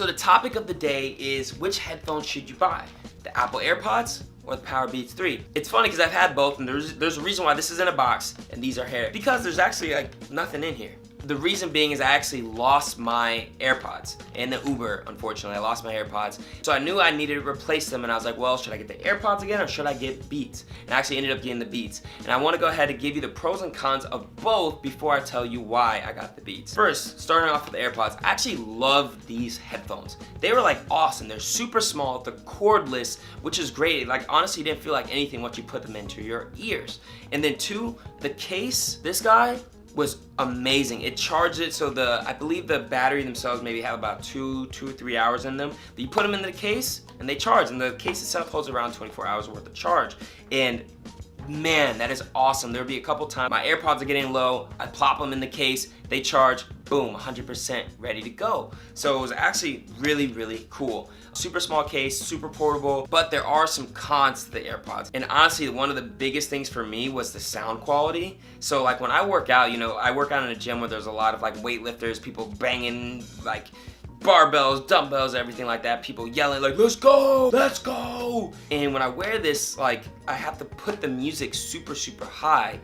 So the topic of the day is, which headphones should you buy? The Apple Airpods or the Powerbeats 3? It's funny because I've had both, and there's a reason why this is in a box and these are here. Because there's actually like nothing in here. The reason being is I actually lost my AirPods in the Uber, unfortunately. I lost my AirPods. So I knew I needed to replace them, and I was like, well, should I get the AirPods again or should I get Beats? And I actually ended up getting the Beats. And I want to go ahead and give you the pros and cons of both before I tell you why I got the Beats. First, starting off with the AirPods, I actually love these headphones. They were like awesome. They're super small, they're cordless, which is great. Like honestly, you didn't feel like anything once you put them into your ears. And then two, the case, this guy, was amazing. It charged it, so I believe the battery themselves maybe have about 2 or 3 hours in them. But you put them in the case and they charge, and the case itself holds around 24 hours worth of charge. And man, that is awesome. There'll be a couple times my AirPods are getting low, I plop them in the case, they charge, boom, 100% ready to go. So it was actually really, really cool. Super small case, super portable, but there are some cons to the AirPods. And honestly, one of the biggest things for me was the sound quality. So like when I work out, you know, I work out in a gym where there's a lot of like weightlifters, people banging like barbells, dumbbells, everything like that, people yelling like, let's go, let's go. And when I wear this, like, I have to put the music super, super high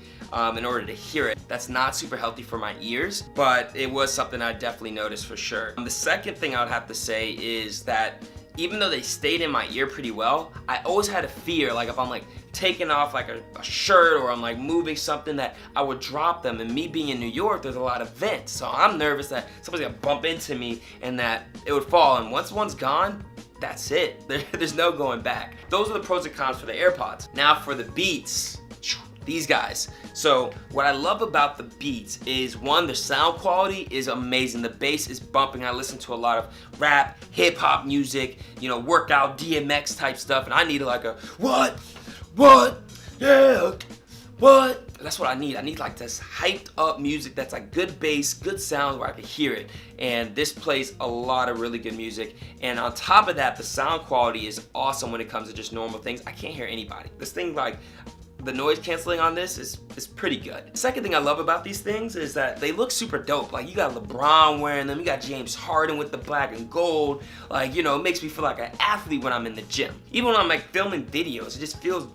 in order to hear it. That's not super healthy for my ears, but it was something I definitely noticed for sure. The second thing I would have to say is that even though they stayed in my ear pretty well, I always had a fear, like if I'm like taking off like a shirt or I'm like moving something, that I would drop them. And me being in New York, there's a lot of vents, so I'm nervous that somebody's gonna bump into me and that it would fall. And once one's gone, that's it. There's no going back. Those are the pros and cons for the AirPods. Now for the Beats, these guys. So what I love about the Beats is, one, the sound quality is amazing. The bass is bumping. I listen to a lot of rap, hip hop music, you know, workout, DMX type stuff, and I need like a what, yeah, what? That's what I need. I need like this hyped up music that's like good bass, good sound where I can hear it. And this plays a lot of really good music. And on top of that, the sound quality is awesome when it comes to just normal things. I can't hear anybody. This thing, like, the noise canceling on this is pretty good. The second thing I love about these things is that they look super dope. Like, you got LeBron wearing them, you got James Harden with the black and gold. Like, you know, it makes me feel like an athlete when I'm in the gym. Even when I'm like filming videos, it just feels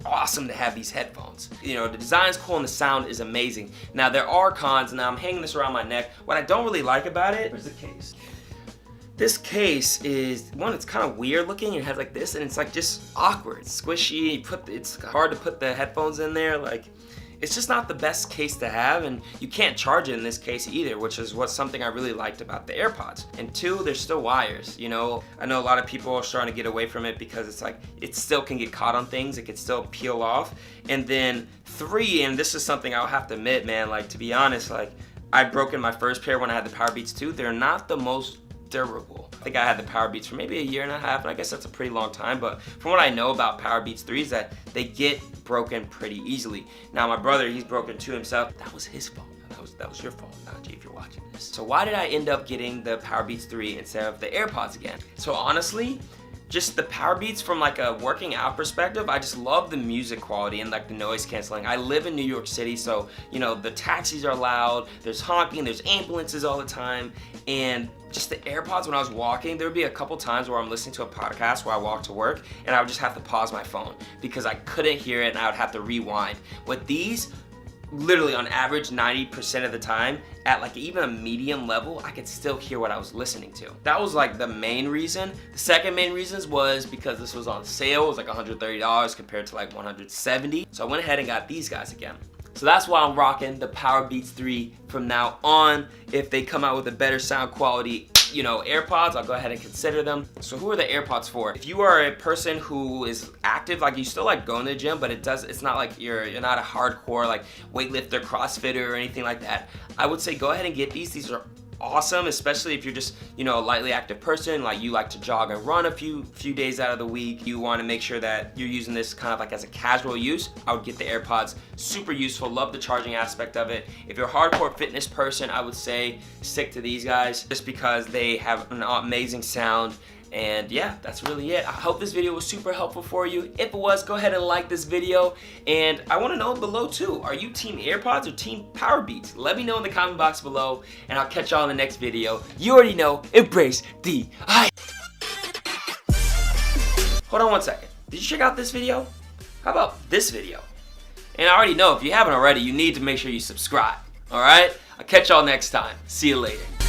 awesome to have these headphones. You know, the design's cool and the sound is amazing. Now there are cons, and now I'm hanging this around my neck. What I don't really like about it, where's the case? This case is, one, it's kind of weird looking. It has like this, and it's like just awkward. It's squishy, it's hard to put the headphones in there. Like, it's just not the best case to have, and you can't charge it in this case either, which is something I really liked about the AirPods. And two, there's still wires, you know? I know a lot of people are starting to get away from it because it's like, it still can get caught on things, it can still peel off. And then three, and this is something I'll have to admit, man, like, to be honest, like, I've broken my first pair when I had the Powerbeats 2. They're not the most durable. I think I had the Powerbeats for maybe a year and a half, and I guess that's a pretty long time, but from what I know about Powerbeats 3 is that they get broken pretty easily. Now my brother, he's broken 2 himself. That was his fault. That was your fault, Najee, if you're watching this. So why did I end up getting the Powerbeats 3 instead of the AirPods again? So honestly, just the Powerbeats from like a working out perspective, I just love the music quality and like the noise canceling. I live in New York City, so you know, the taxis are loud, there's honking, there's ambulances all the time, and just the AirPods, when I was walking, there would be a couple times where I'm listening to a podcast where I walk to work and I would just have to pause my phone because I couldn't hear it and I would have to rewind. With these, literally on average 90% of the time, at like even a medium level, I could still hear what I was listening to. That was like the main reason. The second main reasons was because this was on sale. It was like $130 compared to like $170. So I went ahead and got these guys again. So that's why I'm rocking the Powerbeats 3 from now on. If they come out with a better sound quality, you know, AirPods, I'll go ahead and consider them. So who are the AirPods for? If you are a person who is active, like you still like going to the gym, but it's not like you're not a hardcore like weightlifter, CrossFitter or anything like that, I would say go ahead and get these. These are awesome, especially if you're just, you know, a lightly active person, like you like to jog and run a few days out of the week. You want to make sure that you're using this kind of like as a casual use. I would get the AirPods. Super useful. Love the charging aspect of it. If you're a hardcore fitness person, I would say stick to these guys just because they have an amazing sound And yeah, that's really it. I hope this video was super helpful for you. If it was, go ahead and like this video. And I want to know below too, are you team AirPods or team Powerbeats? Let me know in the comment box below, and I'll catch y'all in the next video. You already know, embrace the hype. Hold on one second. Did you check out this video? How about this video? And I already know, if you haven't already, you need to make sure you subscribe. Alright? I'll catch y'all next time. See you later.